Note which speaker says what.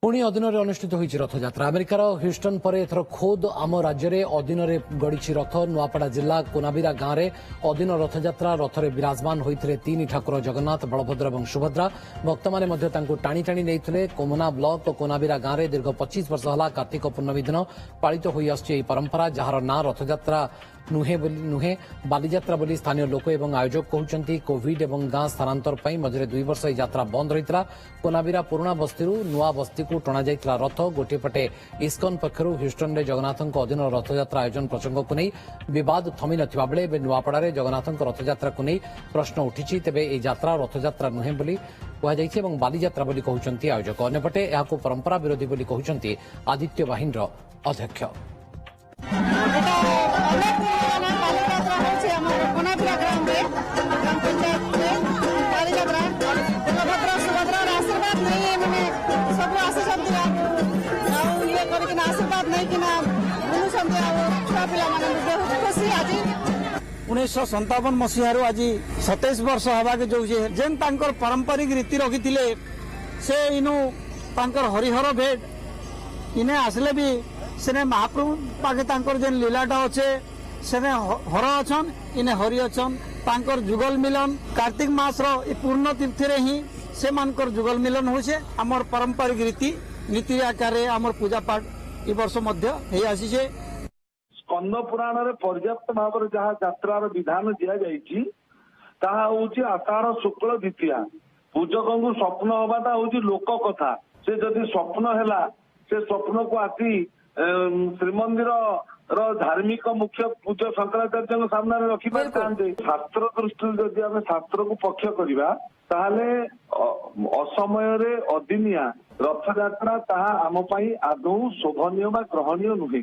Speaker 1: पुणी अधीन अनुष्ठित होती रथयात्रा अमेरिकार ह्यूस्टन पर एथर खोद आम राज्य में अधीन गड़ी रथ नुआपड़ा जिला कोनाबिरा गांव में अधीन रथयात्रा रथरे विराजमान होते तीन ठाकुर जगन्नाथ बलभद्र और सुभद्रा भक्त मैंने टाणी टाणी नहीं कोमना ब्लॉक और कोनाबिरा गांव में दीर्घ 25 वर्ष है कार्तिक पूर्णमी दिन पालित हो परंपरा जार ना रथयात्रा नुहे बालीजात्रा बोली स्थानीय लोक एवं आयोजक कहते कोविड और गां स्थानांतर मझे 2 वर्ष यात्रा बंद रही कोनाबिरा पुराणा बस्ती नुआ बस्ती को टणा जाइतिला रथ गोटे पटे इस्कन पक्षर ह्यूस्टन में जगन्नाथ अधीन रथयात्रा आयोजन प्रसंग को नहीं विवाद थमी नथिबा बेले एबे नुआपड़ा जगन्नाथ रथयात्रा को नहीं प्रश्न उठी तेबे ए यात्रा रथयात्रा नुहे बोली कहुଯାଇଛି ଏବଂ ବାଲିଯାତ୍ରା ବୋଲି କହୁଛନ୍ତି ଆୟୋଜକ ଅନ୍ୟପଟେ ଏହାକୁ ପରମ୍ପରା ବିରୋଧୀ ବୋଲି କହୁଛନ୍ତି ଆଦିତ୍ୟ ବାହିନୀର ଅଧ୍ୟକ୍ଷ।
Speaker 2: उन्नीस 1957 मसीह आज 27 वर्ष हवाके जो जेन तांकर पारंपरिक रीति रखी से इनु तांकर हरिहर भेट इने आसले भी सेने महाप्रभु पाके तांकर जेन लीलाटा अच्छे सेने हर अछन इने हरि अछन तांकर जुगल मिलन कार्तिक मास पूर्ण तीर्थ रे ही से मानकर जुगल मिलन होছে हमर पारंपरिक रीति आकार हमर पूजा पाठ ई वर्ष मध्य हे आसी
Speaker 3: स्कंद पुराण रे पर्याप्त भाव जहाँ यात्रार विधान दि जाइए ताहा होची आषाढ़ शुक्ल द्वितीया पूजक को स्वप्न हवाटा होची लोक कथा से जदि स्वप्न हैला से स्वप्न को आसी श्रीमंदिर धार्मिक मुख्य पूज्य शंकराचार्य सामने रखी पारिथांते शास्त्र दृष्टि जदि आम शास्त्र को पक्ष करवा ताहले असमय अदिनिया रथयात्रा ताहा आम आदौ शोभनीय बा ग्रहणीय नुहे।